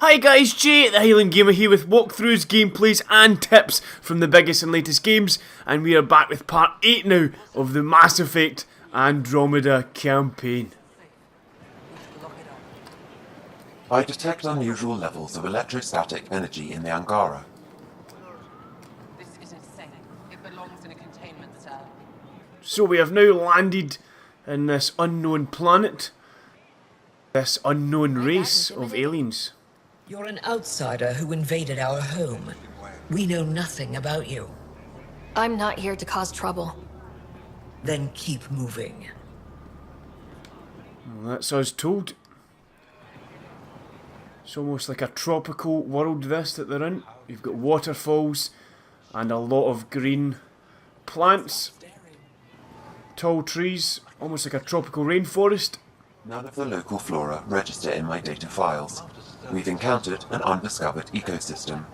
Hi guys, Jay at the Highland Gamer here with walkthroughs, gameplays and tips from the biggest and latest games, and we are back with part 8 now of the Mass Effect Andromeda campaign. I detect unusual levels of electrostatic energy in the Angara. This is insane. It belongs in a containment cell. So we have now landed in this unknown planet, this unknown race of aliens. You're an outsider who invaded our home. We know nothing about you. I'm not here to cause trouble. Then keep moving. Well, that's us told. It's almost like a tropical world this that they're in. You've got waterfalls and a lot of green plants, tall trees, almost like a tropical rainforest. None of the local flora register in my data files. We've encountered an undiscovered ecosystem.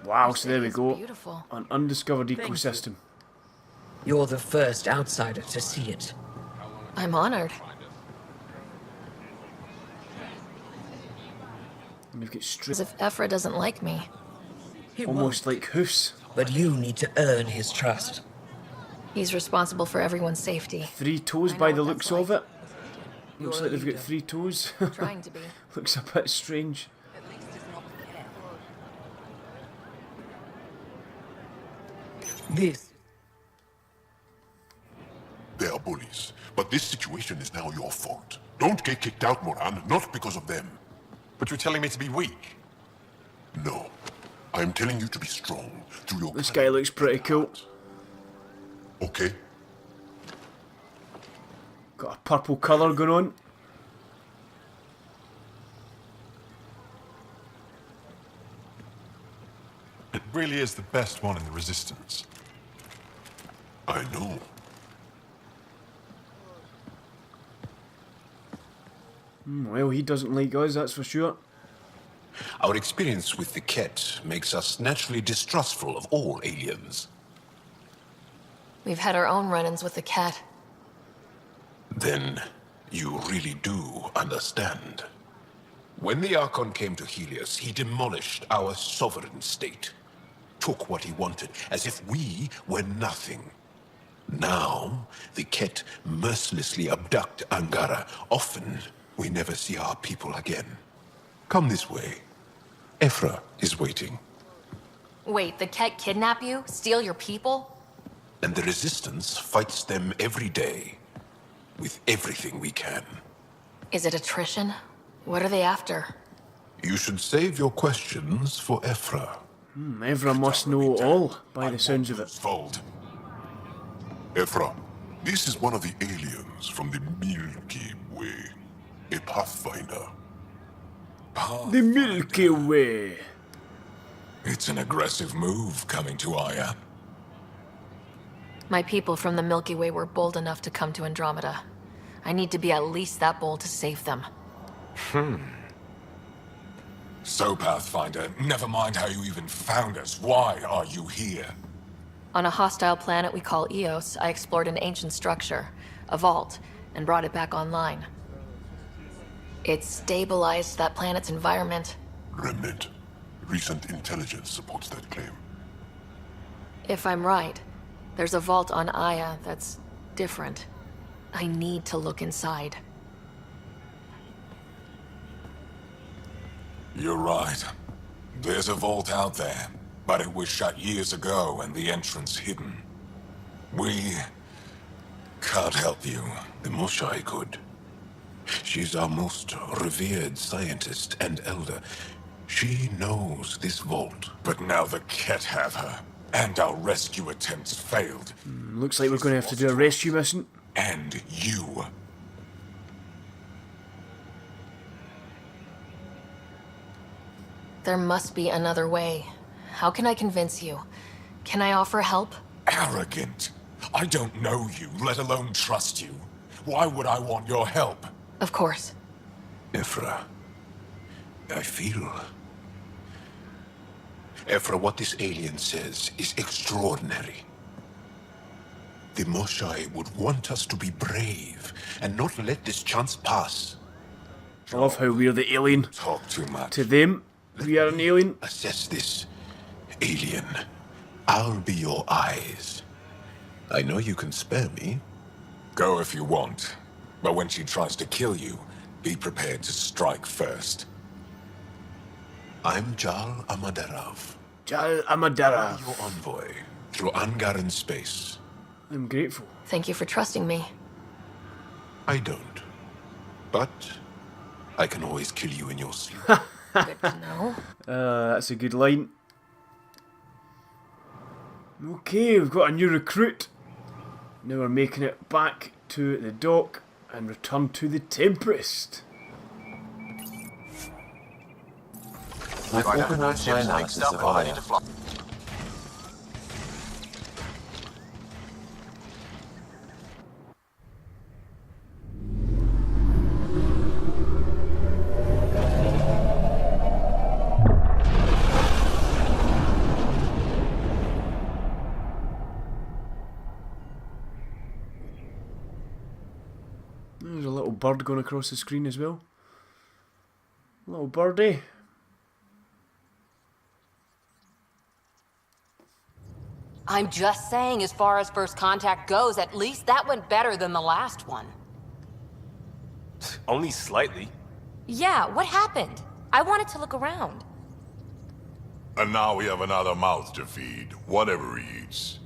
Wow, so there we go. Beautiful. An undiscovered ecosystem. You're the first outsider to see it. I'm honored. And we've got As straight, if Ephra doesn't like me. He almost won't, like hoofs. but you need to earn his trust. He's responsible for everyone's safety. 3 toes I know by the what looks that's of it. You're Looks a like they've got leader. 3 toes. Trying to be. Looks a bit strange. At least it's not the This They are bullies, but this situation is now your fault. Don't get kicked out, Moran, not because of them. But you're telling me to be weak? No. I'm telling you to be strong through your This guy looks pretty cool. Okay? Got a purple colour going on. It really is the best one in the Resistance. I know. Well, he doesn't like us, that's for sure. Our experience with the Ket makes us naturally distrustful of all aliens. We've had our own run-ins with the cat. Then you really do understand. When the Archon came to Helios, he demolished our sovereign state. Took what he wanted, as if we were nothing. Now, the Ket mercilessly abduct Angara. Often, we never see our people again. Come this way. Ephra is waiting. Wait, the cat kidnap you? Steal your people? And the Resistance fights them every day. With everything we can. Is it attrition? What are they after? You should save your questions for Ephra. Everyone must know all, by the sounds of it. Fold. Ephra, this is one of the aliens from the Milky Way. A Pathfinder. The Milky Way. It's an aggressive move coming to Aya. My people from the Milky Way were bold enough to come to Andromeda. I need to be at least that bold to save them. So, Pathfinder, never mind how you even found us. Why are you here? On a hostile planet we call Eos, I explored an ancient structure, a vault, and brought it back online. It stabilized that planet's environment. Remnant. Recent intelligence supports that claim. If I'm right, there's a vault on Aya that's different. I need to look inside. You're right. There's a vault out there, but it was shut years ago and the entrance hidden. We can't help you. The Moshai could. She's our most revered scientist and elder. She knows this vault. But now the Ket have her, and our rescue attempts failed. Looks like we're going to have to do a rescue mission. And you. There must be another way. How can I convince you? Can I offer help? Arrogant. I don't know you, let alone trust you. Why would I want your help? Of course. Ephra, I feel... Ephra, what this alien says is extraordinary. The Moshai would want us to be brave and not let this chance pass. I love how we're the alien Talk too much. to them. We are an alien. Assess this, alien. I'll be your eyes. I know you can spare me. Go if you want. But when she tries to kill you, be prepared to strike first. I'm Jal Amadarov, Jal Amadara. your envoy through Angaran space. I'm grateful. Thank you for trusting me. I don't. But I can always kill you in your sleep. Good to know. That's a good line. Okay, we've got a new recruit. Now we're making it back to the dock and return to the Tempest. I've organized my analysis of Aya. There's a little bird going across the screen as well. Little birdie. I'm just saying, as far as first contact goes, at least that went better than the last one. Only slightly. Yeah, what happened? I wanted to look around. And now we have another mouth to feed, whatever he eats.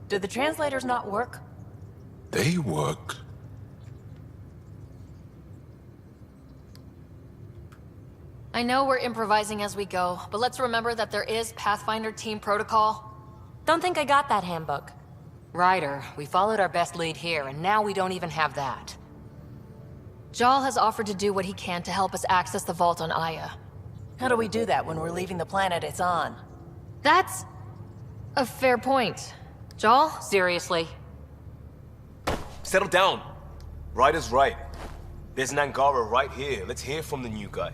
Did the translators not work? They work. I know we're improvising as we go, but let's remember that there is Pathfinder team protocol. Don't think I got that handbook. Ryder, we followed our best lead here, and now we don't even have that. Jal has offered to do what he can to help us access the vault on Aya. How do we do that when we're leaving the planet it's on? That's a fair point. Jal? Seriously? Settle down. Ryder's right. There's an Angara right here. Let's hear from the new guy.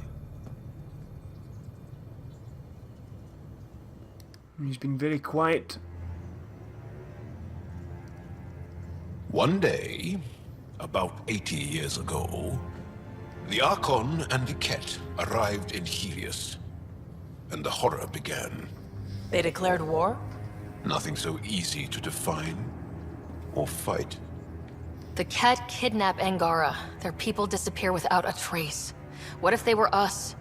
He's been very quiet. One day, about 80 years ago, the Archon and the Ket arrived in Helios, and the horror began. They declared war? Nothing so easy to define or fight. The Ket kidnap Angara. Their people disappear without a trace. What if they were us?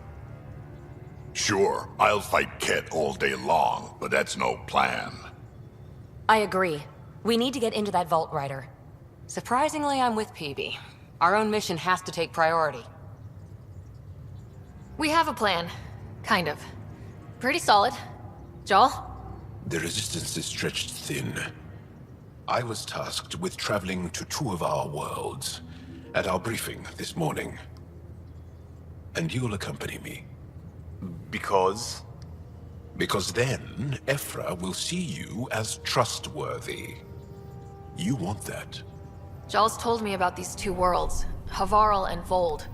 Sure, I'll fight Ket all day long, but that's no plan. I agree. We need to get into that vault, Ryder. Surprisingly, I'm with PB. Our own mission has to take priority. We have a plan. Kind of. Pretty solid. Jal? The resistance is stretched thin. I was tasked with traveling to two of our worlds at our briefing this morning. And you'll accompany me. Because? Because then, Ephra will see you as trustworthy. You want that. Jal's told me about these two worlds, HAVARL and Vold.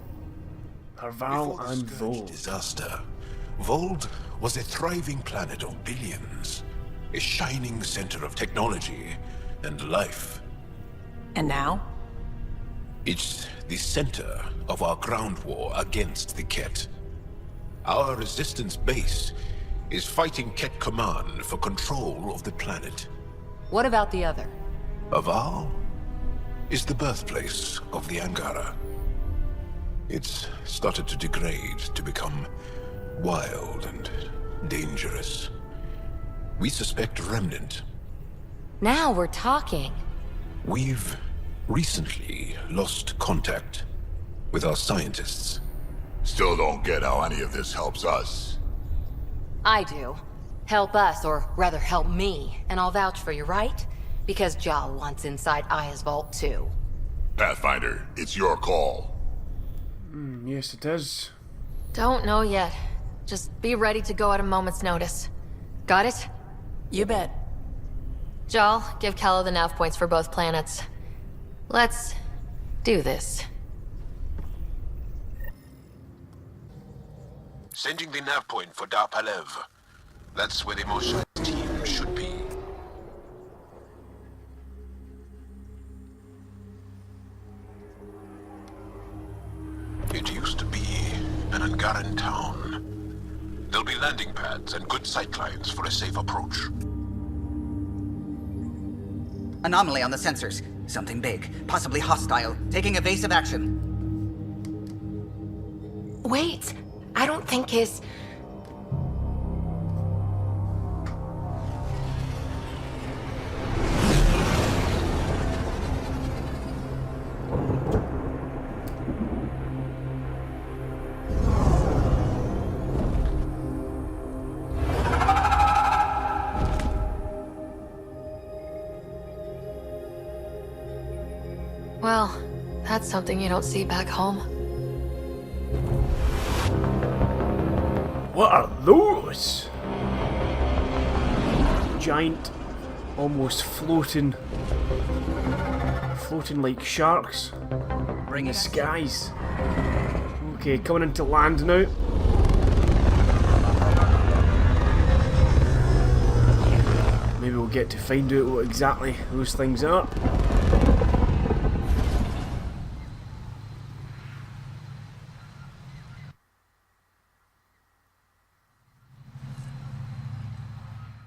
Harval Before the and Scourge Vold. disaster, Vold was a thriving planet of billions. A shining center of technology and life. And now? It's the center of our ground war against the Ket. Our resistance base is fighting Ket Command for control of the planet. What about the other? Havarl is the birthplace of the Angara. It's started to degrade, to become wild and dangerous. We suspect Remnant. Now we're talking. We've recently lost contact with our scientists. Still don't get how any of this helps us. I do. Help us, or rather help me, and I'll vouch for you, right? Because Jal wants inside Aya's vault too. Pathfinder, it's your call. Yes, it is. Don't know yet. Just be ready to go at a moment's notice. Got it? You bet. Jal, give Callow the nav points for both planets. Let's do this. Sending the nav point for Darpalev. That's where the Mosha's team should be. landing pads and good sightlines for a safe approach. Anomaly on the sensors. Something big, possibly hostile, taking evasive action. Wait, I don't think his... Well, that's something you don't see back home. What are those? Giant, almost floating like sharks. Bring The it. skies. Okay, coming into land now. Maybe we'll get to find out what exactly those things are.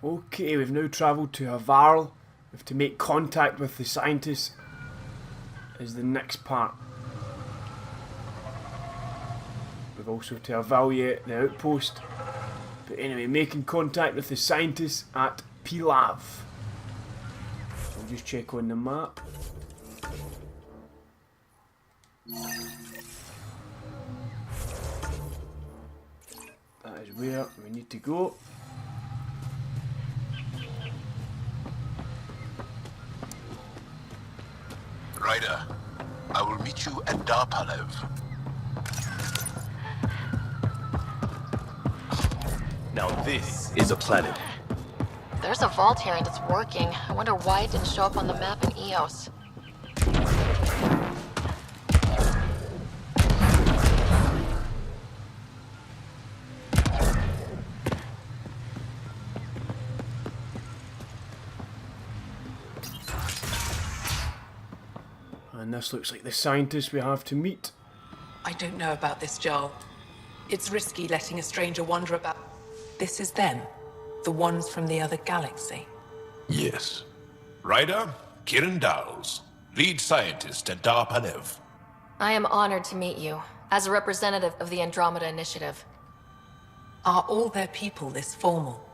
Okay, we've now travelled to HAVARL. We have to make contact with the scientists is the next part. We've also to evaluate the outpost. But anyway, making contact with the scientists at PLAV. I'll just check on the map. That is where we need to go. Ryder, I will meet you at Darpalev. Now this is a planet. There's a vault here and it's working. I wonder why it didn't show up on the map in EOS. And this looks like the scientist we have to meet. I don't know about this, Joel. It's risky letting a stranger wander about. This is them. The ones from the other galaxy. Yes. Ryder, Kiran Dowles, lead scientist at Darpalev. I am honored to meet you, as a representative of the Andromeda Initiative. Are all their people this formal?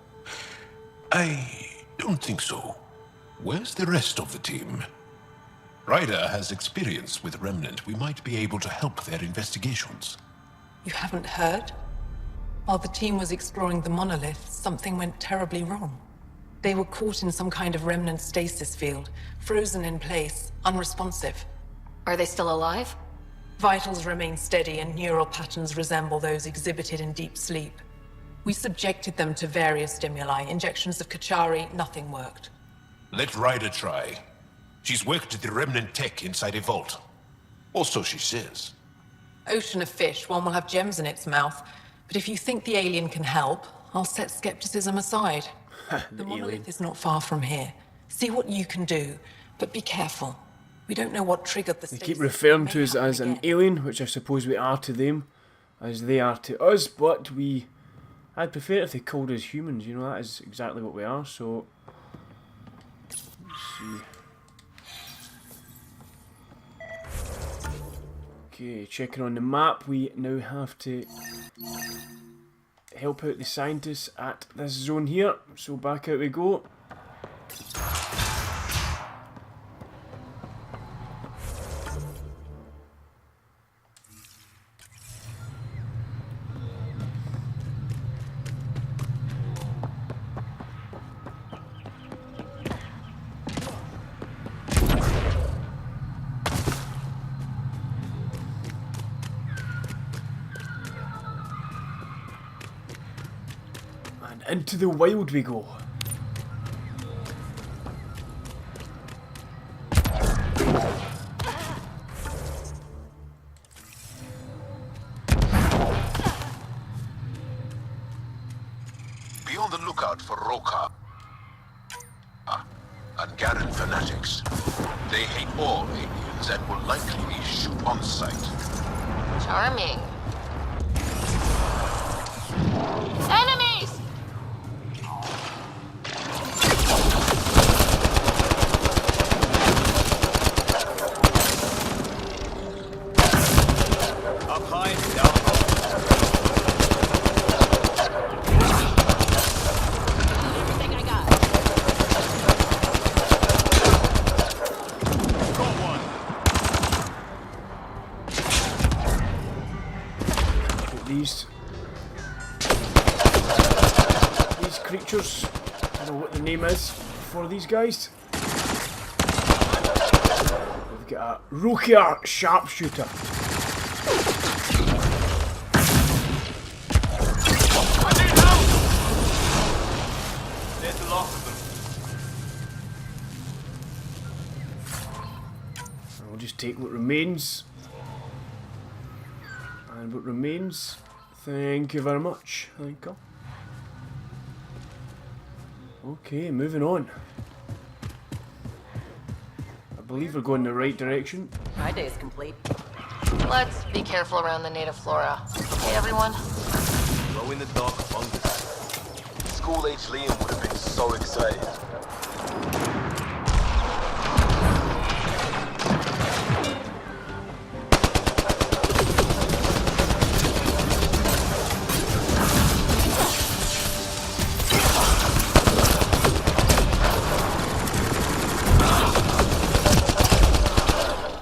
I don't think so. Where's the rest of the team? Ryder has experience with Remnant. We might be able to help their investigations. You haven't heard? While the team was exploring the monolith, something went terribly wrong. They were caught in some kind of remnant stasis field, frozen in place, unresponsive. Are they still alive? Vitals remain steady and neural patterns resemble those exhibited in deep sleep. We subjected them to various stimuli, injections of Kachari, nothing worked. Let Ryder try. She's worked at the Remnant tech inside a vault. Or so she says. Ocean of fish, one will have gems in its mouth. But if you think the alien can help, I'll set skepticism aside. The monolith is not far from here. See what you can do, but be careful. We don't know what triggered the They stasis. keep referring to us as an alien, which I suppose we are to them, as they are to us, but I'd prefer it if they called us humans, you know, that is exactly what we are, so... Let's see. Okay, checking on the map, we now have to help out the scientists at this zone here, so back out we go. Into the wild we go. Be on the lookout for Roka and Garen fanatics. They hate all aliens and will likely shoot on sight. Charming. Enemies! creatures. I don't know what the name is for these guys. We've got a Rokier sharpshooter. There's the last of them. I'll just take what remains. And what remains, thank you very much. Thank you. Okay, moving on. I believe we're going the right direction. My day is complete. Let's be careful around the native flora. Okay, everyone? Glow in the dark fungus. School-age Liam would have been so excited.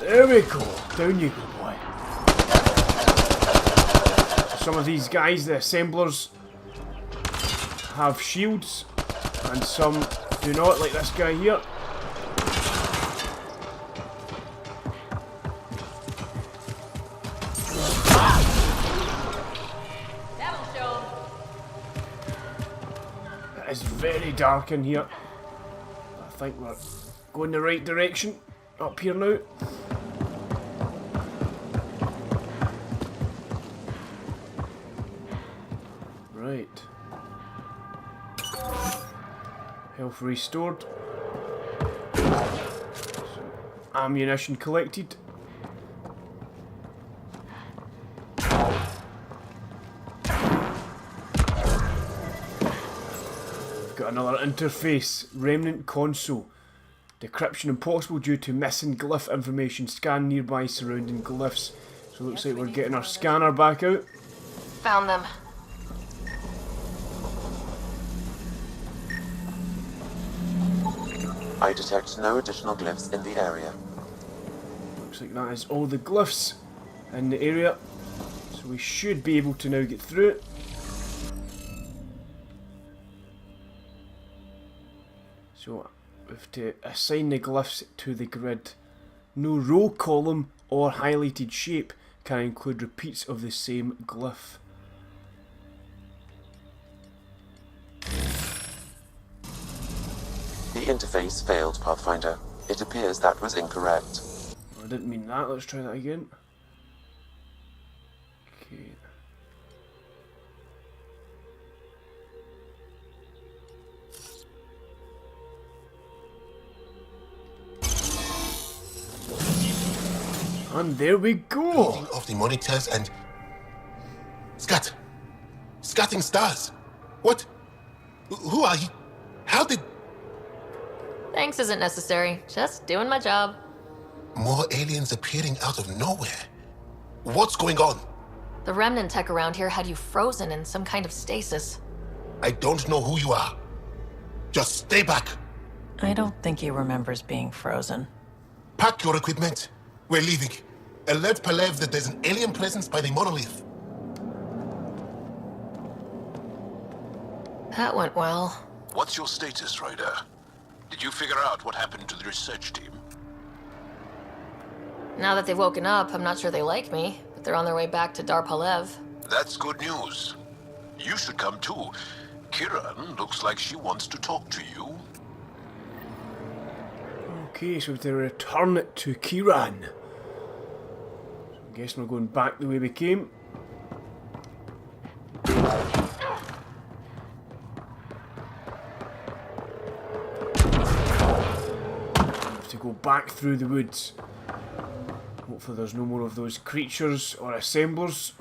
There we go. Down you go, boy. Some of these guys, the assemblers, have shields, and some do not, like this guy here. It is very dark in here. I think we're going the right direction up here now. Right. Health restored. Some ammunition collected. We've got another interface. Remnant console. Decryption impossible due to missing glyph information. Scan nearby surrounding glyphs. So it looks like we're getting our scanner back out. Found them. I detect no additional glyphs in the area. Looks like that is all the glyphs in the area. So we should be able to now get through it. So we have to assign the glyphs to the grid. No row, column or highlighted shape can include repeats of the same glyph. The interface failed, Pathfinder. It appears that was incorrect. I didn't mean that. Let's try that again. Okay. And there we go! Holding off the monitors and... Scatting stars! What? Who are you? How did... Thanks isn't necessary. Just doing my job. More aliens appearing out of nowhere. What's going on? The remnant tech around here had you frozen in some kind of stasis. I don't know who you are. Just stay back. I don't think he remembers being frozen. Pack your equipment. We're leaving. Alert Palev that there's an alien presence by the monolith. That went well. What's your status, Ryder? Did you figure out what happened to the research team? Now that they've woken up, I'm not sure they like me, but they're on their way back to Dar Palev. That's good news. You should come too. Kiran looks like she wants to talk to you. Okay, so we have to return it to Kiran. So I'm guessing we're going back the way we came. To go back through the woods. Hopefully there's no more of those creatures or assemblers.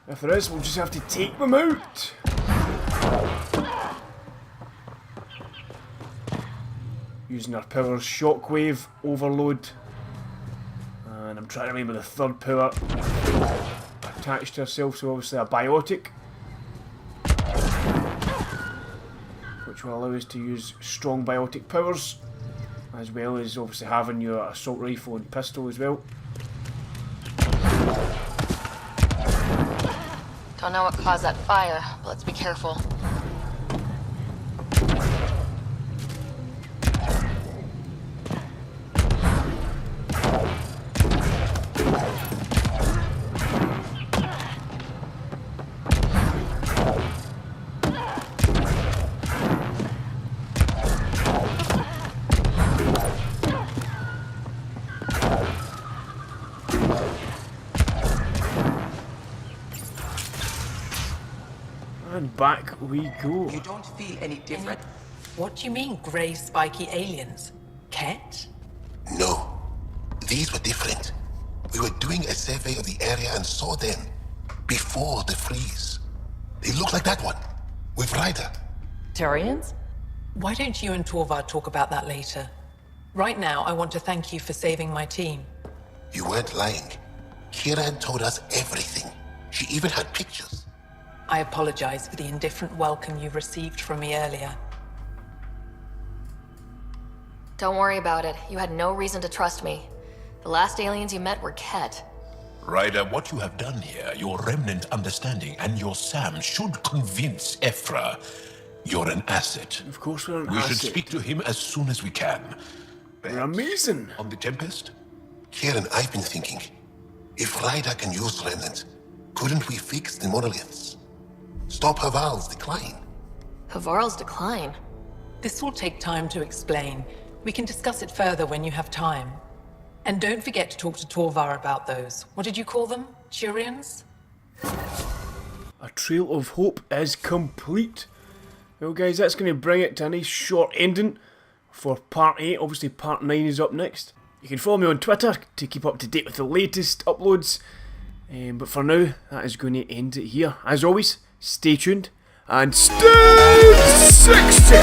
If there is, we'll just have to take them out. Using our powers, shockwave, overload, and I'm trying to remember the third power attached to ourselves, so obviously a biotic, which will allow us to use strong biotic powers, as well as obviously having your assault rifle and pistol as well. Don't know what caused that fire, but let's be careful. back we go. You don't feel any different? What do you mean, grey spiky aliens? Ket? No. These were different. We were doing a survey of the area and saw them before the freeze. They look like that one, with Ryder. Turians? Why don't you and Torvar talk about that later? Right now, I want to thank you for saving my team. You weren't lying. Kieran told us everything. She even had pictures. I apologize for the indifferent welcome you received from me earlier. Don't worry about it. You had no reason to trust me. The last aliens you met were Ket. Ryder, what you have done here, your remnant understanding and your Sam should convince Ephra you're an asset. Of course we're an asset. We should speak to him as soon as we can. We're amazing. On the Tempest? Kieran, I've been thinking. If Ryder can use remnant, couldn't we fix the monoliths? Stop HAVARLS' decline? HAVARLS' decline? This will take time to explain. We can discuss it further when you have time. And don't forget to talk to Torvar about those. What did you call them? Turians? A trail of hope is complete. Well guys, that's going to bring it to a nice short ending for part 8. Obviously part 9 is up next. You can follow me on Twitter to keep up to date with the latest uploads. But for now, that is going to end it here. As always, stay tuned and stay 60!